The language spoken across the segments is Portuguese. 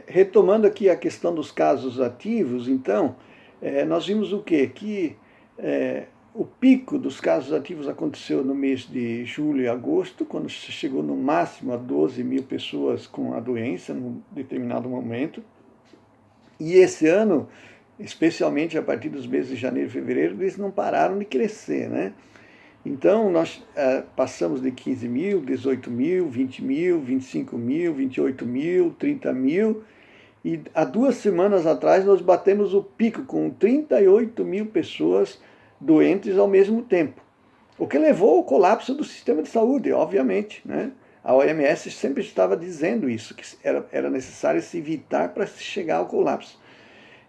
Retomando aqui a questão dos casos ativos, então, nós vimos o quê? Que o pico dos casos ativos aconteceu no mês de julho e agosto, quando chegou no máximo a 12 mil pessoas com a doença, num determinado momento. E esse ano, especialmente a partir dos meses de janeiro e fevereiro, eles não pararam de crescer, né? Então, nós passamos de 15 mil, 18 mil, 20 mil, 25 mil, 28 mil, 30 mil, e há 2 semanas atrás nós batemos o pico com 38 mil pessoas doentes ao mesmo tempo. O que levou ao colapso do sistema de saúde, obviamente, né? A OMS sempre estava dizendo isso, que era necessário se evitar para se chegar ao colapso.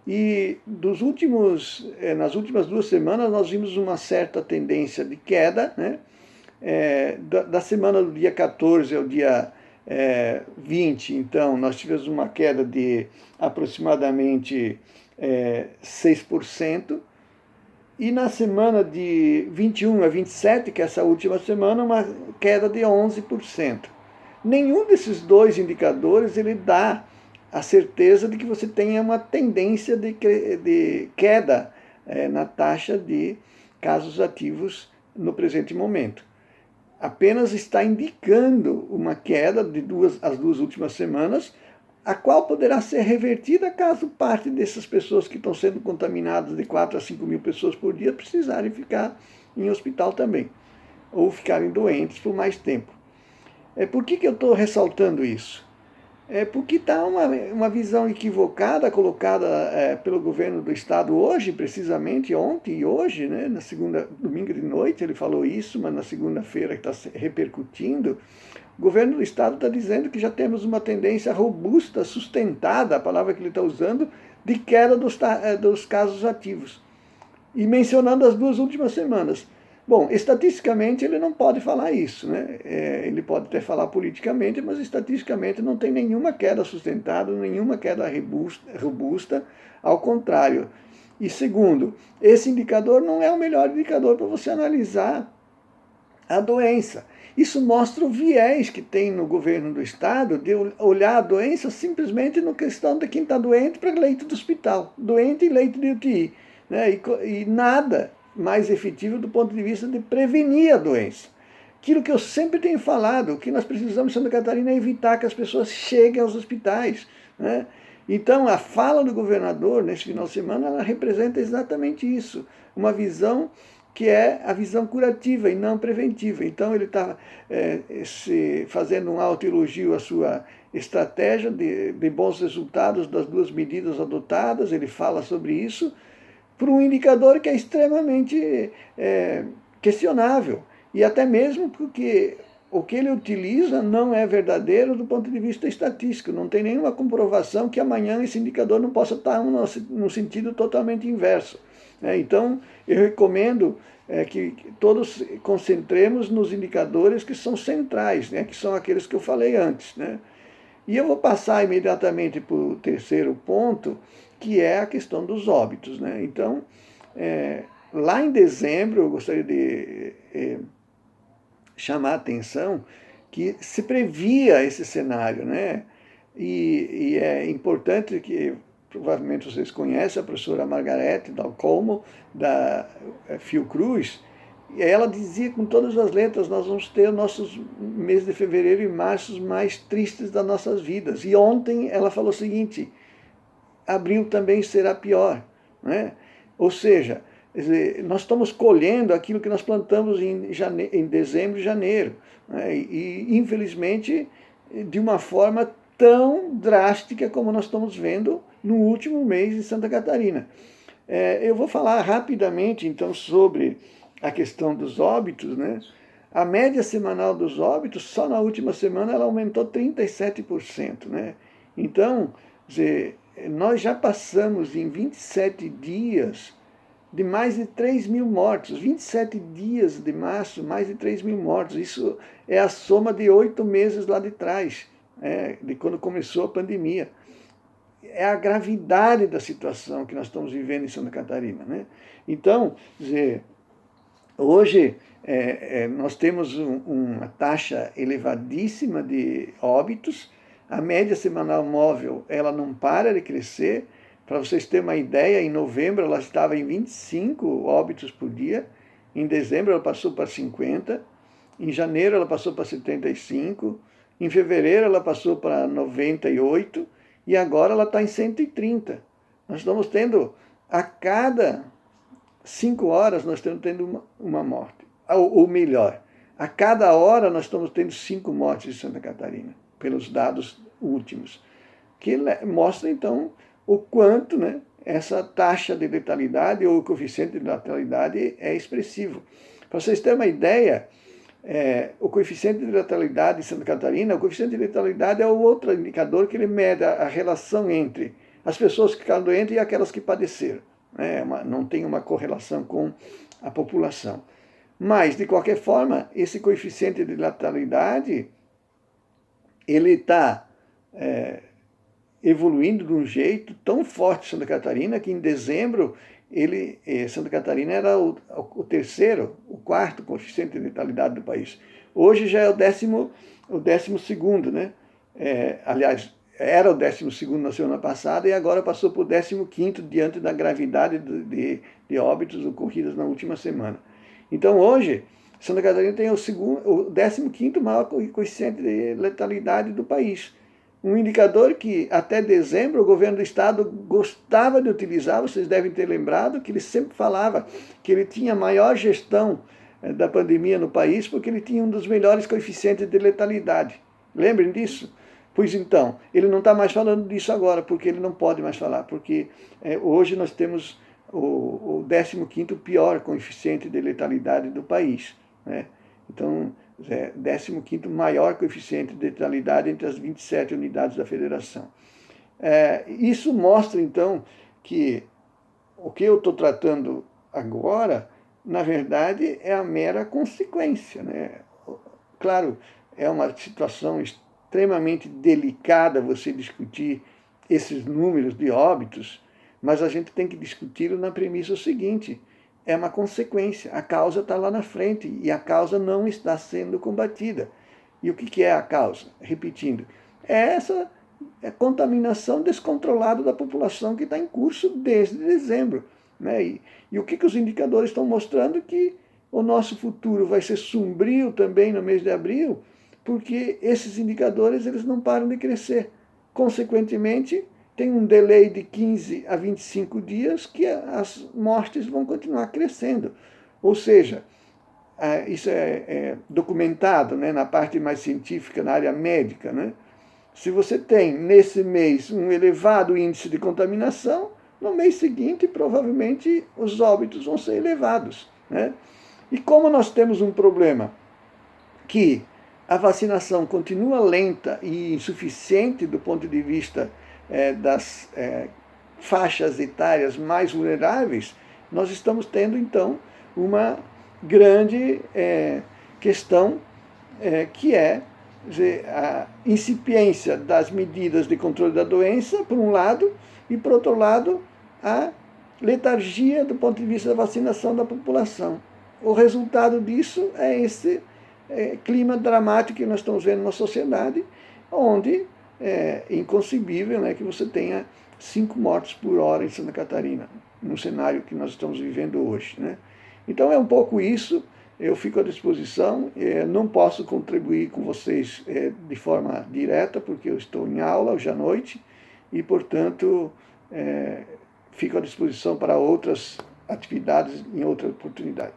E nas últimas 2 semanas nós vimos uma certa tendência de queda, né? Da semana do dia 14 ao dia 20, então, nós tivemos uma queda de aproximadamente 6%, e na semana de 21 a 27, que é essa última semana, uma queda de 11%. Nenhum desses dois indicadores ele dá a certeza de que você tenha uma tendência de queda na taxa de casos ativos no presente momento. Apenas está indicando uma queda de as 2 últimas semanas, a qual poderá ser revertida caso parte dessas pessoas que estão sendo contaminadas, de 4 a 5 mil pessoas por dia, precisarem ficar em hospital também, ou ficarem doentes por mais tempo. Por que eu estou ressaltando isso? Porque está uma visão equivocada colocada pelo governo do estado hoje, precisamente ontem e hoje, né, na domingo de noite ele falou isso, mas na segunda-feira está repercutindo. O governo do estado está dizendo que já temos uma tendência robusta, sustentada, a palavra que ele está usando, de queda dos casos ativos. E mencionando as 2 últimas semanas. Bom, estatisticamente ele não pode falar isso, né? Ele pode até falar politicamente, mas estatisticamente não tem nenhuma queda sustentada, nenhuma queda robusta, ao contrário. E segundo, esse indicador não é o melhor indicador para você analisar a doença. Isso mostra o viés que tem no governo do estado de olhar a doença simplesmente na questão de quem está doente para leito de hospital, doente e leito de UTI, né? E nada mais efetivo do ponto de vista de prevenir a doença. Aquilo que eu sempre tenho falado, o que nós precisamos em Santa Catarina é evitar que as pessoas cheguem aos hospitais, né? Então, a fala do governador nesse final de semana, ela representa exatamente isso, uma visão que é a visão curativa e não preventiva. Então, ele está fazendo um autoelogio à sua estratégia de bons resultados das 2 medidas adotadas, ele fala sobre isso, por um indicador que é extremamente questionável. E até mesmo porque o que ele utiliza não é verdadeiro do ponto de vista estatístico. Não tem nenhuma comprovação que amanhã esse indicador não possa estar no sentido totalmente inverso. Então, eu recomendo que todos concentremos nos indicadores que são centrais, né, que são aqueles que eu falei antes, né? E eu vou passar imediatamente para o terceiro ponto, que é a questão dos óbitos, né? Então, lá em dezembro, eu gostaria de chamar a atenção que se previa esse cenário, né? E é importante que, provavelmente vocês conhecem, a professora Margarete Dalcomo, da Fiocruz, e ela dizia com todas as letras, nós vamos ter nossos meses de fevereiro e março mais tristes das nossas vidas. E ontem ela falou o seguinte, abril também será pior, né? Ou seja, nós estamos colhendo aquilo que nós plantamos em dezembro e janeiro, né? E infelizmente de uma forma tão drástica como nós estamos vendo no último mês em Santa Catarina. Eu vou falar rapidamente então sobre a questão dos óbitos, né? A média semanal dos óbitos, só na última semana, ela aumentou 37%, né? Então, nós já passamos em 27 dias de mais de 3 mil mortos. 27 dias de março, mais de 3 mil mortos. Isso é a soma de 8 meses lá de trás, de quando começou a pandemia. É a gravidade da situação que nós estamos vivendo em Santa Catarina, né? Então, hoje nós temos uma taxa elevadíssima de óbitos, A média semanal móvel, ela não para de crescer. Para vocês terem uma ideia, em novembro ela estava em 25 óbitos por dia, em dezembro ela passou para 50, em janeiro ela passou para 75, em fevereiro ela passou para 98 e agora ela está em 130. Nós estamos tendo, a cada 5 horas, nós estamos tendo uma morte. Ou melhor, a cada hora nós estamos tendo 5 mortes em Santa Catarina, pelos dados últimos, que mostra então o quanto, né, essa taxa de letalidade ou o coeficiente de letalidade é expressivo. Para vocês terem uma ideia, o coeficiente de letalidade em Santa Catarina, o coeficiente de letalidade é o outro indicador que ele mede a relação entre as pessoas que ficaram doentes e aquelas que padeceram. Não tem uma correlação com a população. Mas, de qualquer forma, esse coeficiente de letalidade, ele está evoluindo de um jeito tão forte em Santa Catarina que em dezembro Santa Catarina era o quarto coeficiente de letalidade do país. Hoje já é o 12º, né? Aliás, era o 12º na semana passada e agora passou para o 15º diante da gravidade de óbitos ocorridos na última semana. Então hoje, Santa Catarina tem o 15º maior coeficiente de letalidade do país. Um indicador que até dezembro o governo do estado gostava de utilizar, vocês devem ter lembrado que ele sempre falava que ele tinha a maior gestão da pandemia no país porque ele tinha um dos melhores coeficientes de letalidade. Lembrem disso? Pois então, ele não está mais falando disso agora, porque ele não pode mais falar, porque hoje nós temos o 15º pior coeficiente de letalidade do país, né? Então, 15º maior coeficiente de letalidade entre as 27 unidades da federação. Isso mostra, então, que o que eu estou tratando agora, na verdade, é a mera consequência, né? Claro, é uma situação extremamente delicada você discutir esses números de óbitos, mas a gente tem que discuti-lo na premissa seguinte: é uma consequência, a causa está lá na frente e a causa não está sendo combatida. E o que é a causa? Repetindo, é essa contaminação descontrolada da população que está em curso desde dezembro, né? E o que os indicadores estão mostrando? Que o nosso futuro vai ser sombrio também no mês de abril, porque esses indicadores eles não param de crescer. Consequentemente, tem um delay de 15 a 25 dias que as mortes vão continuar crescendo. Ou seja, isso é documentado, né, na parte mais científica, na área médica, né? Se você tem, nesse mês, um elevado índice de contaminação, no mês seguinte, provavelmente, os óbitos vão ser elevados, né? E como nós temos um problema que a vacinação continua lenta e insuficiente do ponto de vista das faixas etárias mais vulneráveis, nós estamos tendo, então, uma grande questão que é a incipiência das medidas de controle da doença, por um lado, e, por outro lado, a letargia do ponto de vista da vacinação da população. O resultado disso é esse clima dramático que nós estamos vendo na sociedade, onde é inconcebível, né, que você tenha 5 mortes por hora em Santa Catarina, no cenário que nós estamos vivendo hoje, né? Então é um pouco isso, eu fico à disposição, não posso contribuir com vocês de forma direta, porque eu estou em aula hoje à noite, e, portanto, fico à disposição para outras atividades em outra oportunidade.